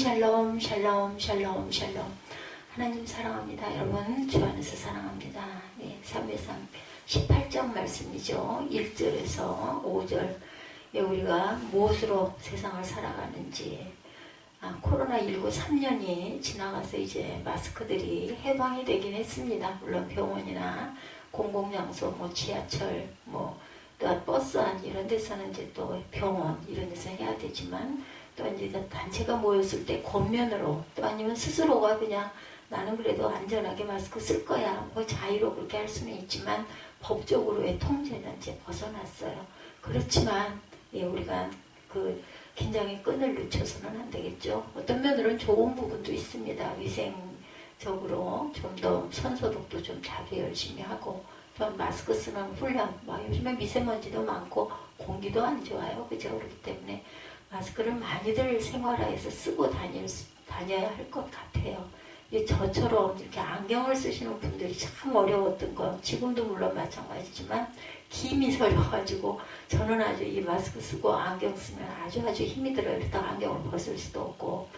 샬롬 샬롬 샬롬 샬롬. 하나님 사랑합니다. 여러분 주 안에서 사랑합니다. 예, 323 18장 말씀이죠. 1절에서 5절. 예, 우리가 무엇으로 세상을 살아가는지. 코로나19 3년이 지나가서 이제 마스크들이 해방이 되긴 했습니다. 물론 병원이나 공공장소, 뭐 지하철, 뭐 또 버스 안 이런 데서는 이제 또 병원 이런 데서 해야 되지만, 또 이제 단체가 모였을 때 권면으로, 또 아니면 스스로가 그냥 나는 그래도 안전하게 마스크 쓸 거야, 뭐 자유로 그렇게 할 수는 있지만 법적으로의 통제는 이제 벗어났어요. 그렇지만 예, 우리가 그 긴장의 끈을 늦춰서는 안 되겠죠. 어떤 면으로는 좋은 부분도 있습니다. 위생적으로 좀 더 손소독도 좀 자기 열심히 하고, 또 마스크 쓰는 훈련, 요즘에 미세먼지도 많고 공기도 안 좋아요. 그죠? 그렇기 때문에 마스크를 많이들 생활화해서 쓰고 다녀야 할 것 같아요. 저처럼 이렇게 안경을 쓰시는 분들이 참 어려웠던 거, 지금도 물론 마찬가지지만 김이 서려가지고 저는 아주 이 마스크 쓰고 안경 쓰면 아주 힘이 들어요. 이러다가 안경을 벗을 수도 없고,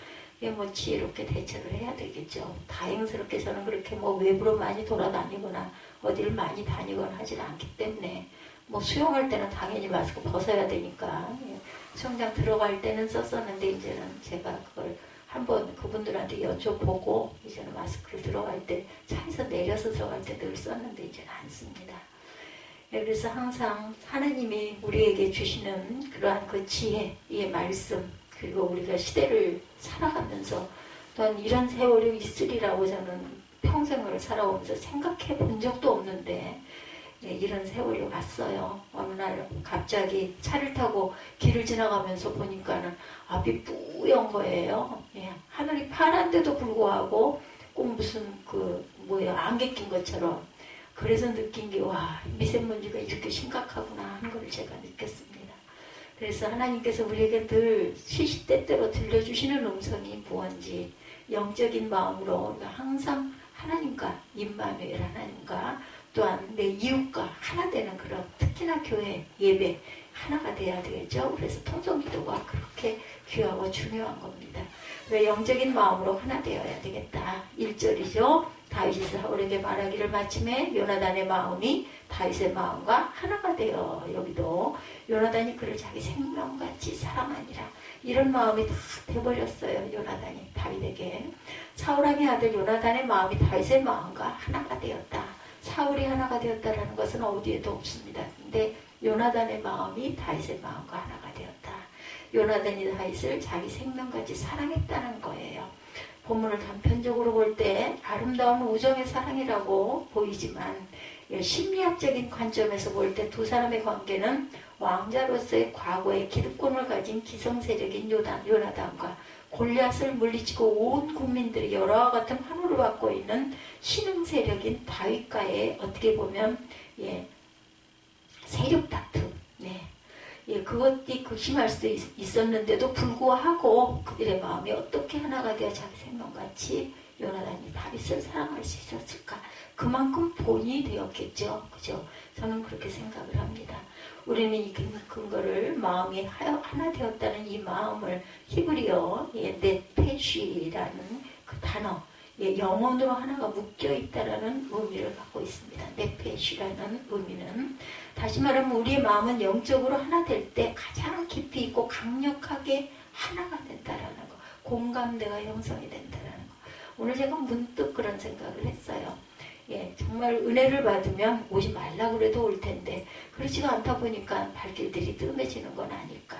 이게 뭐 지혜롭게 대처를 해야 되겠죠. 다행스럽게 저는 그렇게 뭐 외부로 많이 돌아다니거나 어디를 많이 다니거나 하질 않기 때문에, 뭐 수영할 때는 당연히 마스크 벗어야 되니까 수영장 들어갈 때는 썼었는데, 이제는 제가 그걸 한번 그분들한테 여쭤보고 이제는 마스크를 들어갈 때 차에서 내려서 들어갈 때 늘 썼는데 이제는 안 씁니다. 그래서 항상 하나님이 우리에게 주시는 그러한 그 지혜의 말씀, 그리고 우리가 시대를 살아가면서 또한 이런 세월이 있으리라고 저는 평생을 살아오면서 생각해 본 적도 없는데, 이런 세월이 왔어요. 어느 날 갑자기 차를 타고 길을 지나가면서 보니까는 앞이 뿌연 거예요. 하늘이 파란데도 불구하고 꼭 무슨 안개 낀 것처럼. 그래서 느낀 게, 와, 미세먼지가 이렇게 심각하구나 하는 걸 제가 느꼈습니다. 그래서 하나님께서 우리에게 늘 시시때때로 들려주시는 음성이 무언지, 영적인 마음으로 우리가 항상 하나님과, 임마누엘 하나님과 또한 내 이웃과 하나 되는 그런, 특히나 교회 예배 하나가 돼야 되겠죠. 그래서 통성기도가 그렇게 귀하고 중요한 겁니다. 왜 영적인 마음으로 하나 되어야 되겠다. 1절이죠. 다윗이 사울에게 말하기를 마침에 요나단의 마음이 다윗의 마음과 하나가 되어, 여기도 요나단이 그를 자기 생명같이 사랑하니라. 이런 마음이 다 돼버렸어요. 요나단이 다윗에게. 사울왕의 아들 요나단의 마음이 다윗의 마음과 하나가 되었다. 사울이 하나가 되었다라는 것은 어디에도 없습니다. 근데 요나단의 마음이 다윗의 마음과 하나가 되었다. 요나단이 다윗을 자기 생명같이 사랑했다는 거예요. 본문을 단편적으로 볼 때 아름다운 우정의 사랑이라고 보이지만, 심리학적인 관점에서 볼 때 두 사람의 관계는 왕자로서의 과거의 기득권을 가진 기성세력인 요나단과 골리앗을 물리치고 온 국민들이 열화와 같은 환호를 받고 있는 신흥세력인 다윗과의 어떻게 보면 세력 다툼, 그것이 극심할 수도 있었는데도 불구하고 그들의 마음이 어떻게 하나가 되어 자기 생명같이 요나단이 다윗을 사랑할 수 있었을까? 그만큼 본이 되었겠죠. 그죠? 저는 그렇게 생각을 합니다. 우리는 이 근거를 마음이 하나 되었다는 이 마음을 히브리어 네페시라는 그 단어, 영혼으로 하나가 묶여있다라는 의미를 갖고 있습니다. 네페시라는 의미는, 다시 말하면 우리의 마음은 영적으로 하나 될 때 가장 깊이 있고 강력하게 하나가 된다라는 거, 공감대가 형성이 된다라는 거. 오늘 제가 문득 그런 생각을 했어요. 정말 은혜를 받으면 오지 말라고 그래도 올 텐데 그렇지가 않다 보니까 발길들이 뜸해지는 건 아닐까.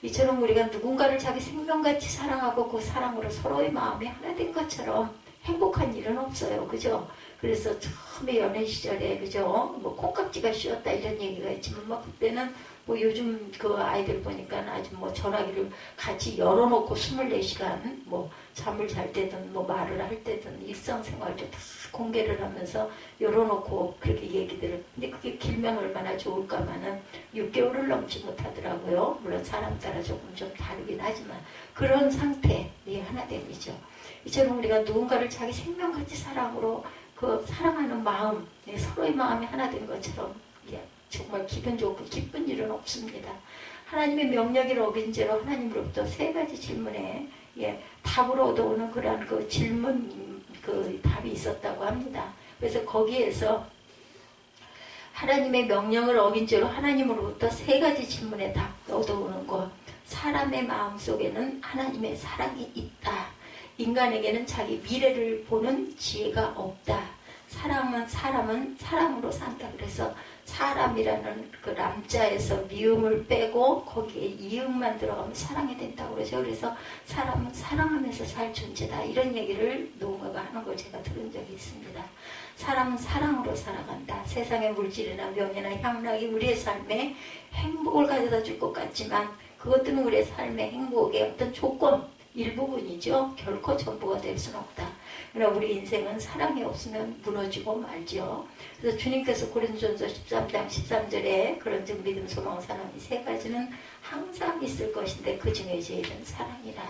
이처럼 우리가 누군가를 자기 생명같이 사랑하고 그 사랑으로 서로의 마음이 하나 된 것처럼 행복한 일은 없어요. 그죠? 그래서 처음에 연애 시절에, 그죠? 뭐 콩깍지가 씌었다 이런 얘기가 있지만, 그때는 요즘 그 아이들 보니까 아주 전화기를 같이 열어놓고 24시간 잠을 잘 때든 말을 할 때든 일상생활도 다 공개를 하면서 열어놓고 그렇게 얘기들을. 근데 그게 길면 얼마나 좋을까마는 6개월을 넘지 못하더라고요. 물론 사람 따라 조금 좀 다르긴 하지만 그런 상태의 하나됨이죠. 이처럼 우리가 누군가를 자기 생명같이 사랑으로 사랑하는 마음, 서로의 마음이 하나 된 것처럼 정말 기분 좋고 기쁜 일은 없습니다. 하나님의 명령을 어긴 죄로 하나님으로부터 3가지 질문에 답을 얻어오는 그런 그 질문 그 답이 있었다고 합니다. 그래서 거기에서 하나님의 명령을 어긴 죄로 하나님으로부터 세 가지 질문에 답 얻어오는 것. 사람의 마음속에는 하나님의 사랑이 있다. 인간에게는 자기 미래를 보는 지혜가 없다. 사람은 사랑으로 산다. 그래서 사람이라는 그 남자에서 미음을 빼고 거기에 이응만 들어가면 사랑이 된다고 그러죠. 그래서 사람은 사랑하면서 살 존재다. 이런 얘기를 누군가가 하는 걸 제가 들은 적이 있습니다. 사람은 사랑으로 살아간다. 세상의 물질이나 명예나 향락이 우리의 삶에 행복을 가져다 줄 것 같지만 그것들은 우리의 삶의 행복의 어떤 조건, 일부분이죠. 결코 전부가 될 수는 없다. 그러나 우리 인생은 사랑이 없으면 무너지고 말죠. 그래서 주님께서 고린도전서 13장 13절에 그런즉 믿음, 소망, 사랑 이 세 가지는 항상 있을 것인데 그 중에 제일은 사랑이라.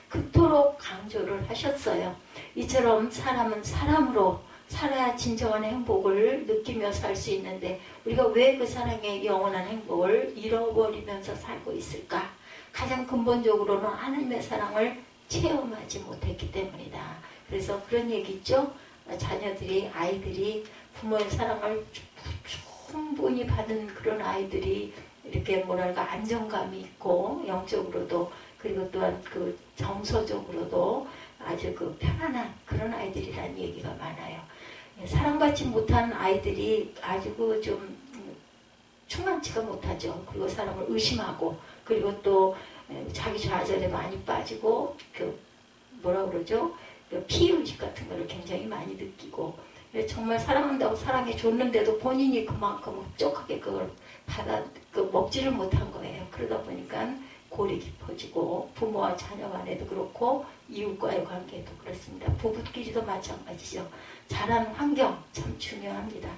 그토록 강조를 하셨어요. 이처럼 사람은 사람으로 살아야 진정한 행복을 느끼며 살 수 있는데 우리가 왜 그 사랑의 영원한 행복을 잃어버리면서 살고 있을까? 가장 근본적으로는 하나님의 사랑을 체험하지 못했기 때문이다. 그래서 그런 얘기 있죠. 아이들이 부모의 사랑을 충분히 받은 그런 아이들이 이렇게 뭐랄까 안정감이 있고 영적으로도 그리고 또한 그 정서적으로도 아주 그 편안한 그런 아이들이라는 얘기가 많아요. 사랑받지 못한 아이들이 아주 그 좀 충만치가 못하죠. 그리고 사람을 의심하고 그리고 또 자기 좌절에 많이 빠지고 그 뭐라 그러죠? 그 피해의식 같은 거를 굉장히 많이 느끼고 정말 사랑한다고 사랑해 줬는데도 본인이 그만큼 흡족하게 그걸 먹지를 못한 거예요. 그러다 보니까 골이 깊어지고 부모와 자녀 간에도 그렇고 이웃과의 관계도 그렇습니다. 부부끼리도 마찬가지죠. 자란 환경 참 중요합니다.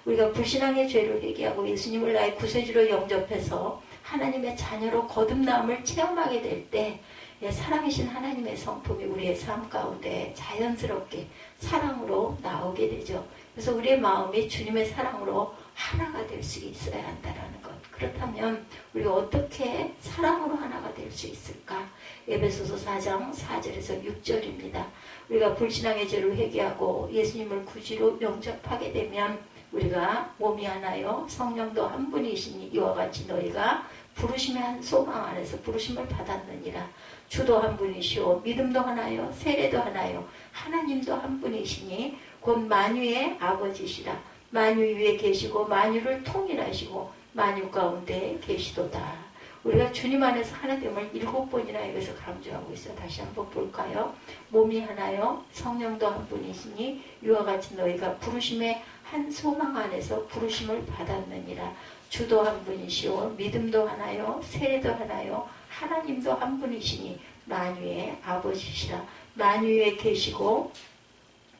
우리가 불신앙의 죄를 회개하고 예수님을 나의 구세주로 영접해서 하나님의 자녀로 거듭남을 체험하게 될 때 살아계신 하나님의 성품이 우리의 삶 가운데 자연스럽게 사랑으로 나오게 되죠. 그래서 우리의 마음이 주님의 사랑으로 하나가 될 수 있어야 한다는 것. 그렇다면 우리가 어떻게 사랑으로 하나가 될 수 있을까? 에베소서 4장 4절에서 6절입니다. 우리가 불신앙의 죄를 회개하고 예수님을 구주로 영접하게 되면 우리가 몸이 하나요 성령도 한 분이시니 이와 같이 너희가 부르심의 한 소망 안에서 부르심을 받았느니라. 주도 한 분이시오 믿음도 하나요 세례도 하나요 하나님도 한 분이시니 곧 만유의 아버지시라. 만유 위에 계시고 만유를 통일하시고 만유 가운데 계시도다. 우리가 주님 안에서 하나됨을 7번이나 여기서 강조하고 있어. 다시 한번 볼까요? 몸이 하나요 성령도 한 분이시니 이와 같이 너희가 부르심의 한 소망 안에서 부르심을 받았느니라. 주도 한 분이시오 믿음도 하나요 세례도 하나요 하나님도 한 분이시니 만유의 아버지시라. 만유 위에 계시고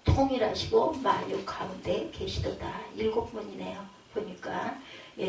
통일하시고 만유 가운데 계시도다. 7번이네요. 보니까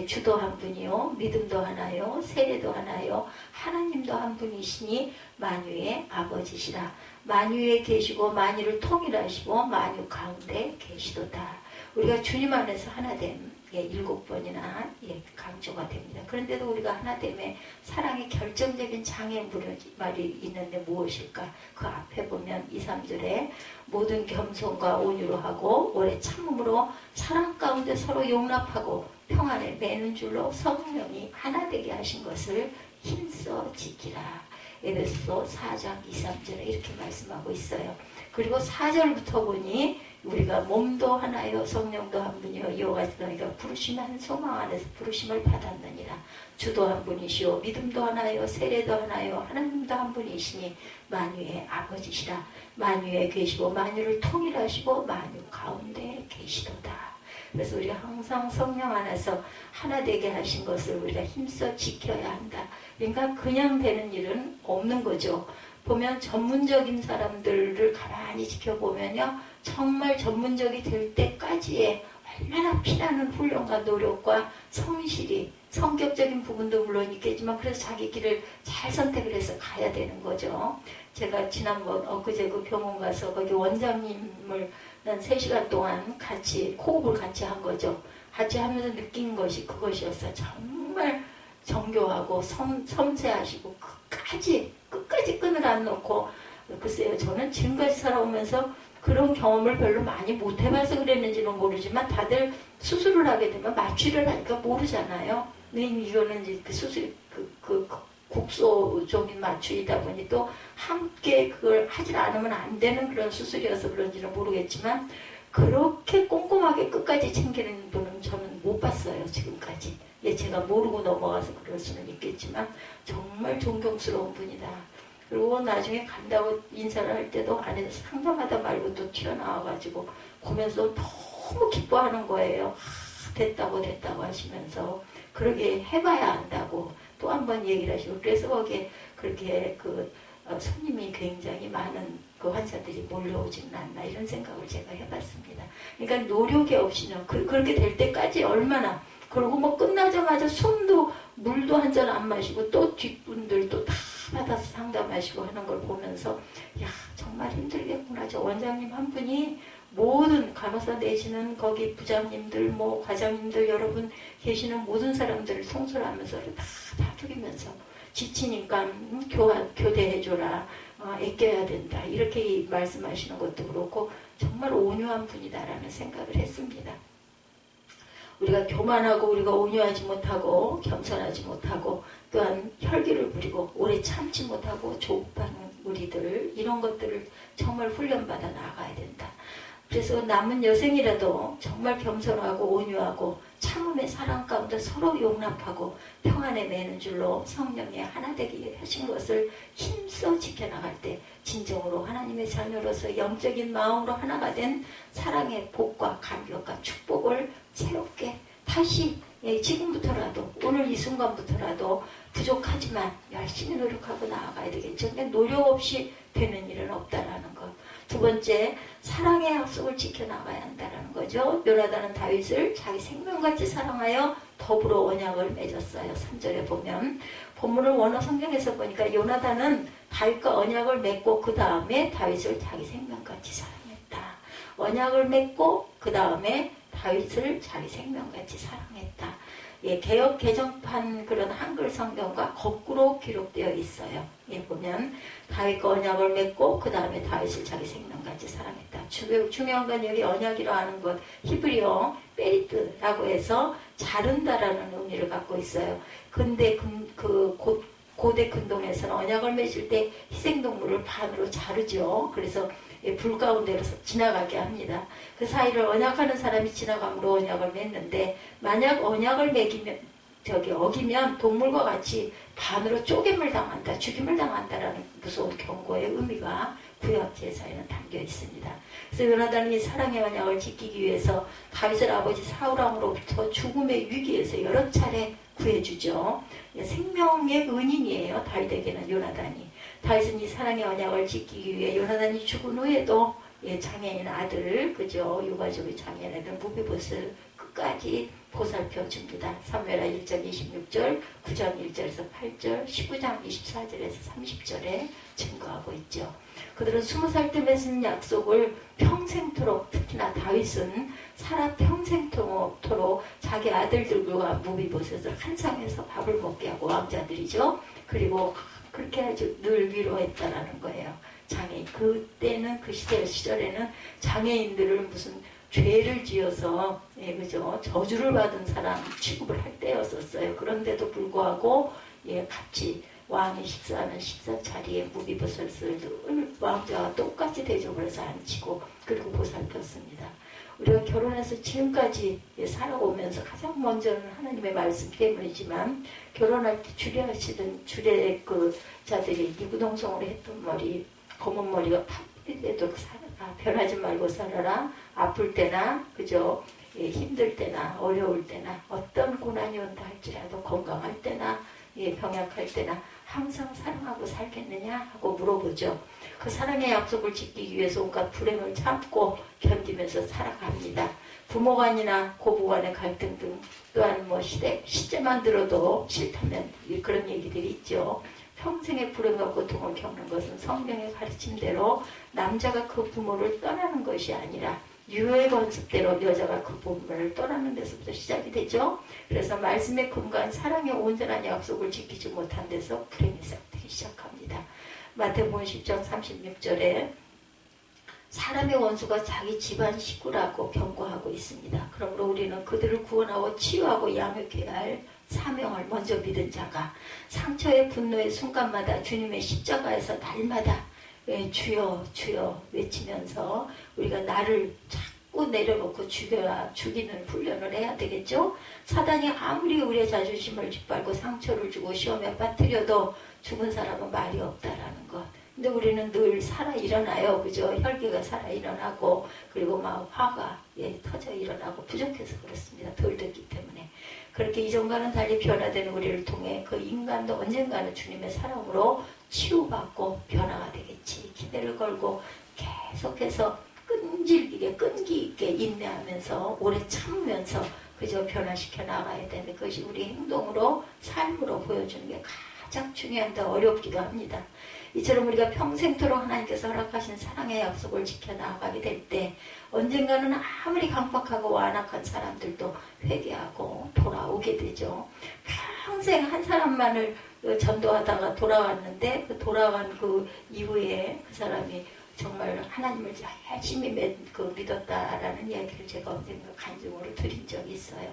주도 한 분이요 믿음도 하나요 세례도 하나요 하나님도 한 분이시니 만유의 아버지시라. 만유에 계시고 만유를 통일하시고 만유 가운데 계시도다. 우리가 주님 안에서 하나됨 7번이나 강조가 됩니다. 그런데도 우리가 하나됨에 사랑의 결정적인 장애물이 있는데 무엇일까? 그 앞에 보면 2, 3절에 모든 겸손과 온유로 하고 오래 참음으로 사랑 가운데 서로 용납하고 평안에 매는 줄로 성령이 하나 되게 하신 것을 힘써 지키라. 에베소서 4장 2, 3절에 이렇게 말씀하고 있어요. 그리고 4절부터 보니 우리가 몸도 하나요 성령도 한 분이요 이와 같이 너희가 부르심의 한 소망 안에서 부르심을 받았느니라. 주도 한 분이시오 믿음도 하나요 세례도 하나요 하나님도 한 분이시니 만유의 아버지시라. 만유에 계시고 만유를 통일하시고 만유 가운데 계시도다. 그래서 우리가 항상 성령 안에서 하나 되게 하신 것을 우리가 힘써 지켜야 한다. 그러니까 그냥 되는 일은 없는 거죠. 보면 전문적인 사람들을 가만히 지켜보면요 정말 전문적이 될 때까지의 얼마나 피나는 훈련과 노력과 성실이 성격적인 부분도 물론 있겠지만 그래서 자기 길을 잘 선택을 해서 가야 되는 거죠. 제가 지난번 엊그제 그 병원 가서 거기 원장님을 난 3시간 동안 같이 호흡을 같이 한 거죠. 같이 하면서 느낀 것이 그것이었어요. 정말 정교하고 섬세하시고 끝까지 끈을 안 놓고 글쎄요, 저는 지금까지 살아오면서 그런 경험을 별로 많이 못 해봐서 그랬는지는 모르지만 다들 수술을 하게 되면 마취를 하니까 모르잖아요. 근데 이거는 이제 그 수술, 국소적인 마취이다 보니 또 함께 그걸 하질 않으면 안 되는 그런 수술이어서 그런지는 모르겠지만 그렇게 꼼꼼하게 끝까지 챙기는 분은 저는 못 봤어요, 지금까지. 예, 제가 모르고 넘어가서 그럴 수는 있겠지만 정말 존경스러운 분이다. 그리고 나중에 간다고 인사를 할 때도 안에서 상담하다 말고 또 튀어나와가지고 보면서 너무 기뻐하는 거예요. 됐다고 하시면서 그러게 해봐야 안다고 또 한 번 얘기를 하시고 그래서 거기에 그렇게 손님이 굉장히 많은 그 환자들이 몰려오지는 않나 이런 생각을 제가 해봤습니다. 그러니까 노력이 없이는 그렇게 될 때까지 얼마나 그리고 뭐 끝나자마자 숨도 물도 한 잔 안 마시고 또 뒷분들도 다 받아서 상담하시고 하는 걸 보면서 야 정말 힘들겠구나. 저 원장님 한 분이 모든 간호사 내지는 거기 부장님들 뭐 과장님들 여러분 계시는 모든 사람들을 통솔하면서 다 다독이면서 지치니까 교대해줘라. 아껴야 된다. 이렇게 말씀하시는 것도 그렇고 정말 온유한 분이다라는 생각을 했습니다. 우리가 교만하고 우리가 온유하지 못하고 겸손하지 못하고 또한 혈기를 부리고 오래 참지 못하고 조급하는 우리들 이런 것들을 정말 훈련받아 나가야 된다. 그래서 남은 여생이라도 정말 겸손하고 온유하고 참음의 사랑 가운데 서로 용납하고 평안에 매는 줄로 성령의 하나 되게 하신 것을 힘써 지켜나갈 때 진정으로 하나님의 자녀로서 영적인 마음으로 하나가 된 사랑의 복과 감격과 축복을 새롭게 다시 지금부터라도 오늘 이 순간부터라도 부족하지만 열심히 노력하고 나아가야 되겠죠. 근데 노력 없이 되는 일은 없다라는 것. 두 번째, 사랑의 약속을 지켜나가야 한다는 거죠. 요나단은 다윗을 자기 생명같이 사랑하여 더불어 언약을 맺었어요. 3절에 보면 본문을 원어 성경에서 보니까 요나단은 다윗과 언약을 맺고 그 다음에 다윗을 자기 생명같이 사랑했다. 언약을 맺고 그 다음에 다윗을 자기 생명같이 사랑했다. 예, 개역 개정판 그런 한글 성경과 거꾸로 기록되어 있어요. 예, 보면 다윗과 언약을 맺고 그 다음에 다윗을 자기 생명같이 사랑했다. 중요한 건 여기 언약이라 하는 것 히브리어 베리트라고 해서 자른다라는 의미를 갖고 있어요. 근데 고대 근동에서는 언약을 맺을 때 희생동물을 반으로 자르죠. 그래서 불 가운데로 지나가게 합니다. 그 사이를 언약하는 사람이 지나감으로 언약을 맺는데 만약 언약을 어기면 동물과 같이 반으로 쪼갰을 당한다, 죽임을 당한다라는 무서운 경고의 의미가 구약 제사에는 담겨 있습니다. 그래서 요나단이 사랑의 언약을 지키기 위해서 다윗의 아버지 사울왕으로부터 죽음의 위기에서 여러 차례 구해주죠. 생명의 은인이에요. 다윗에게는 요나단이. 다윗은 이 사랑의 언약을 지키기 위해 요나단이 죽은 후에도 장애인 아들을 그죠 유가족의 장애인 아들 무비봇을 끝까지 보살펴 줍니다. 사무엘하 1장 26절, 9장 1절에서 8절, 19장 24절에서 30절에 증거하고 있죠. 그들은 20살 때 맺은 약속을 평생토록, 특히나 다윗은 살아 평생토록 자기 아들들과 무비봇을 한 상에서 밥을 먹게 하고 왕자들이죠. 그리고 그렇게 아주 늘 위로했다라는 거예요. 장애인. 그때는 그 시절에는 장애인들을 무슨 죄를 지어서 그죠 저주를 받은 사람 취급을 할 때였었어요. 그런데도 불구하고 같이 왕이 식사하는 식사 자리에 무비봇을 늘 왕자와 똑같이 대접을 해서 앉히고 그리고 보살폈습니다. 우리가 결혼해서 지금까지 살아오면서 가장 먼저는 하나님의 말씀 때문이지만 결혼할 때 주례하시던 주례 그 자들이 이구동성으로 했던 머리 검은 머리가 파뿌리 되도록 살아라. 변하지 말고 살아라. 아플 때나 그죠 힘들 때나 어려울 때나 어떤 고난이 온다 할지라도 건강할 때나 병약할 때나 항상 사랑하고 살겠느냐 하고 물어보죠. 그 사랑의 약속을 지키기 위해서 온갖 불행을 참고 견디면서 살아갑니다. 부모간이나 고부간의 갈등 등 또한 뭐 시제만 들어도 싫다면 그런 얘기들이 있죠. 평생의 불행과 고통을 겪는 것은 성경의 가르침대로 남자가 그 부모를 떠나는 것이 아니라 유효의 관습대로 여자가 그 부모를 떠나는 데서부터 시작이 되죠. 그래서 말씀의 근간 사랑의 온전한 약속을 지키지 못한 데서 불행이 시작되기 시작합니다. 마태복음 10장 36절에 사람의 원수가 자기 집안 식구라고 경고하고 있습니다. 그러므로 우리는 그들을 구원하고 치유하고 양육해야 할 사명을 먼저 믿은 자가 상처의 분노의 순간마다 주님의 십자가에서 날마다 주여 주여 외치면서 우리가 나를 자꾸 내려놓고 죽이는 훈련을 해야 되겠죠. 사단이 아무리 우리의 자존심을 짓밟고 상처를 주고 시험에 빠뜨려도 죽은 사람은 말이 없다라는 것. 근데 우리는 늘 살아 일어나요. 그죠? 혈기가 살아 일어나고, 그리고 막 화가 터져 일어나고 부족해서 그렇습니다. 덜 듣기 때문에. 그렇게 이전과는 달리 변화되는 우리를 통해 그 인간도 언젠가는 주님의 사랑으로 치유받고 변화가 되겠지. 기대를 걸고 계속해서 끈질기게, 끈기 있게 인내하면서, 오래 참으면서 그저 변화시켜 나가야 되는데 그것이 우리 행동으로, 삶으로 보여주는 게 가장 중요한데 어렵기도 합니다. 이처럼 우리가 평생토록 하나님께서 허락하신 사랑의 약속을 지켜나가게 될 때 언젠가는 아무리 강박하고 완악한 사람들도 회개하고 돌아오게 되죠. 평생 한 사람만을 전도하다가 돌아왔는데 돌아간 그 이후에 그 사람이 정말 하나님을 열심히 믿었다라는 이야기를 제가 언젠가 간증으로 드린 적이 있어요.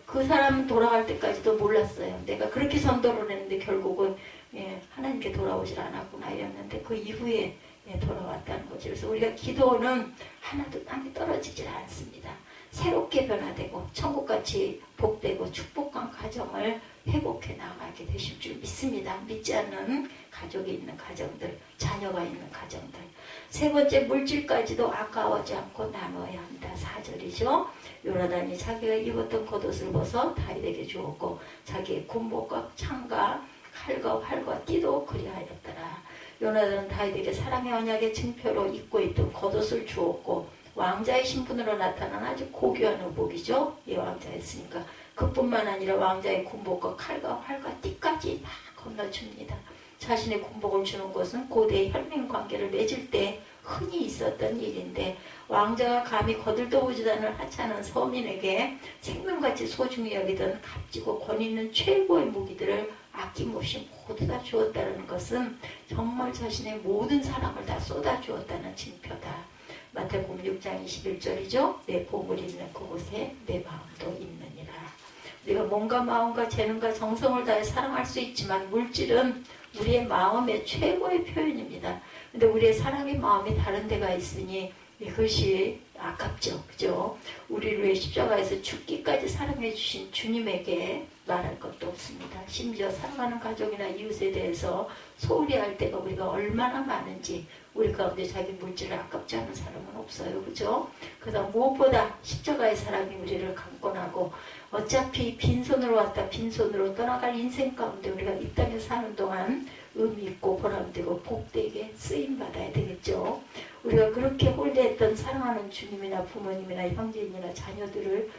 그 사람은 돌아갈 때까지도 몰랐어요. 내가 그렇게 선도를 했는데 결국은 하나님께 돌아오질 않았구나 이랬는데 그 이후에 돌아왔다는 거죠. 그래서 우리가 기도는 하나도 땅에 떨어지질 않습니다. 새롭게 변화되고 천국같이 복되고 축복한 가정을 회복해 나가게 되실 줄 믿습니다. 믿지 않는 가족이 있는 가정들, 자녀가 있는 가정들. 세 번째, 물질까지도 아까워하지 않고 나눠야 합니다. 4절이죠. 요나단이 자기가 입었던 겉옷을 벗어 다윗에게 주었고 자기의 군복과 창과 칼과 활과 띠도 그리하였더라. 요나단은 다윗에게 사랑의 언약의 증표로 입고 있던 겉옷을 주었고 왕자의 신분으로 나타난 아주 고귀한 의복이죠. 왕자였으니까. 그뿐만 아니라 왕자의 군복과 칼과 활과 띠까지 다 건너줍니다. 자신의 군복을 주는 것은 고대의 혈맹관계를 맺을 때 흔히 있었던 일인데 왕자가 감히 거들떠보지도 않은 하찮은 서민에게 생명같이 소중히 여기던 값지고 권위 있는 최고의 무기들을 아낌없이 모두 다 주었다는 것은 정말 자신의 모든 사랑을 다 쏟아주었다는 징표다. 마태복음 6장 21절이죠. 내 보물이 있는 그곳에 내 마음도 있느니라. 우리가 몸과 마음과 재능과 정성을 다해 사랑할 수 있지만 물질은 우리의 마음의 최고의 표현입니다. 근데 우리의 사랑의 마음이 다른 데가 있으니 이것이 아깝죠. 그죠? 우리를 위해 십자가에서 죽기까지 사랑해 주신 주님에게 말할 것도 없습니다. 심지어 사랑하는 가족이나 이웃에 대해서 소홀히 할 때가 우리가 얼마나 많은지 우리 가운데 자기 물질을 아깝지 않은 사람은 없어요. 그죠? 그래서 무엇보다 십자가의 사랑이 우리를 강권하고 어차피 빈손으로 왔다 빈손으로 떠나갈 인생 가운데 우리가 이 땅에 사는 동안 의미 있고 보람되고 복되게 쓰임받아야 되겠죠. 우리가 그렇게 홀대했던 사랑하는 주님이나 부모님이나 형제인이나 자녀들을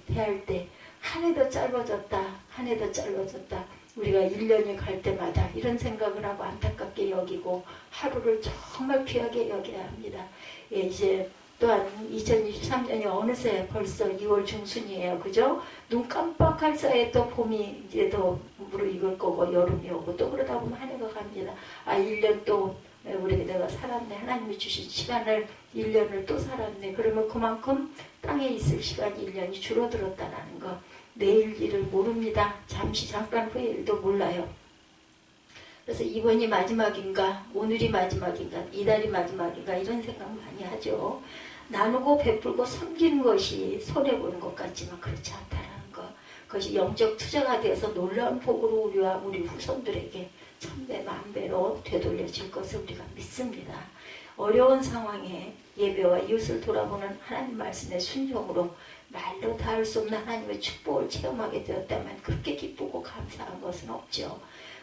대할 때 한 해도 짧아졌다 한 해도 짧아졌다 우리가 1년이 갈 때마다 이런 생각을 하고 안타깝게 여기고 하루를 정말 귀하게 여겨야 합니다. 이제 또한 2023년이 어느새 벌써 2월 중순이에요. 그죠? 눈 깜빡할 사이에 또 봄이 이제 또 무르익을 거고 여름이 오고 또 그러다 보면 한 해가 갑니다. 1년 또 내가 살았네. 하나님이 주신 시간을 1년을 또 살았네. 그러면 그만큼 땅에 있을 시간이 1년이 줄어들었다는 거. 내일 일을 모릅니다. 잠깐 후의 일도 몰라요. 그래서 이번이 마지막인가, 오늘이 마지막인가, 이달이 마지막인가 이런 생각 많이 하죠. 나누고 베풀고 섬기는 것이 손해보는 것 같지만 그렇지 않다는 것. 그것이 영적 투자가 되어서 놀라운 복으로 우리와 우리 후손들에게 천배 만배로 되돌려질 것을 우리가 믿습니다. 어려운 상황에 예배와 이웃을 돌아보는 하나님 말씀의 순종으로 말로 닿을 수 없는 하나님의 축복을 체험하게 되었다면 그렇게 기쁘고 감사한 것은 없죠.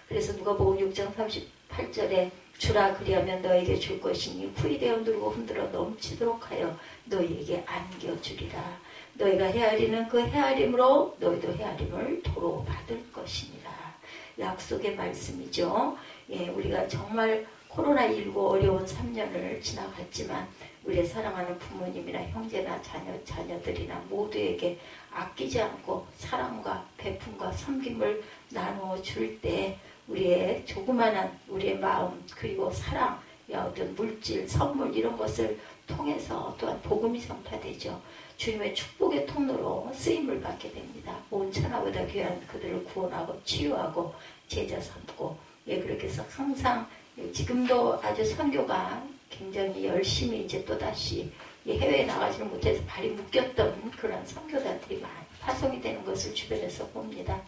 그래서 누가복음 6장 38절에 주라 그리하면 너에게 줄 것이니 후이되어 누르고 흔들어 넘치도록 하여 너희에게 안겨주리라. 너희가 헤아리는 그 헤아림으로 너희도 헤아림을 도로 받을 것이니라. 약속의 말씀이죠. 우리가 정말 코로나19 어려운 3년을 지나갔지만 우리의 사랑하는 부모님이나 형제나 자녀들이나 모두에게 아끼지 않고 사랑과 베품과 섬김을 나누어 줄 때 우리의 조그만한 우리의 마음 그리고 사랑, 어떤 물질, 선물 이런 것을 통해서 또한 복음이 전파되죠. 주님의 축복의 통로로 쓰임을 받게 됩니다. 온 천하보다 귀한 그들을 구원하고 치유하고 제자 삼고 그렇게 해서 항상 지금도 아주 선교가 굉장히 열심히 이제 또다시 해외에 나가지는 못해서 발이 묶였던 그런 선교단들이 많이 파송이 되는 것을 주변에서 봅니다.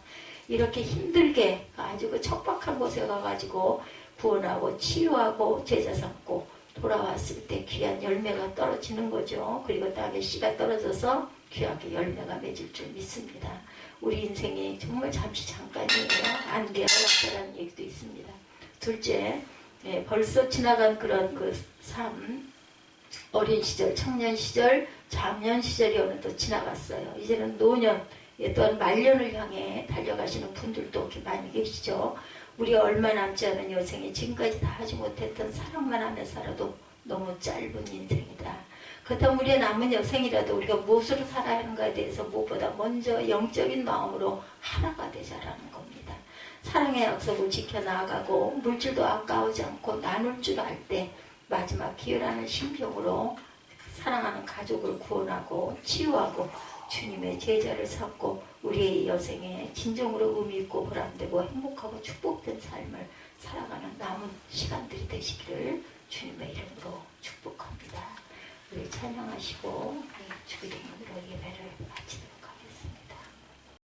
이렇게 힘들게 아주 그 척박한 곳에 가가지고 구원하고 치유하고 제자 삼고 돌아왔을 때 귀한 열매가 떨어지는 거죠. 그리고 땅에 씨가 떨어져서 귀하게 열매가 맺을 줄 믿습니다. 우리 인생이 정말 잠시 잠깐이에요. 안개와 낙서라는 얘기도 있습니다. 둘째, 벌써 지나간 그런 그 삶, 어린 시절, 청년 시절, 장년 시절이 어느덧 지나갔어요. 이제는 노년, 또한 말년을 향해 달려가시는 분들도 이렇게 많이 계시죠. 우리가 얼마 남지 않은 여생에 지금까지 다 하지 못했던 사랑만 하며 살아도 너무 짧은 인생이다. 그렇다면 우리의 남은 여생이라도 우리가 무엇으로 살아야 하는가에 대해서 무엇보다 먼저 영적인 마음으로 하나가 되자라는 겁니다. 사랑의 약속을 지켜나가고 물질도 아까우지 않고 나눌 줄 알 때 마지막 기회라는 심정으로 사랑하는 가족을 구원하고 치유하고 주님의 제자를 삼고 우리의 여생에 진정으로 의미 있고 보람되고 행복하고 축복된 삶을 살아가는 남은 시간들이 되시기를 주님의 이름으로 축복합니다. 우리 찬양하시고 주기도문으로 예배를 마치도록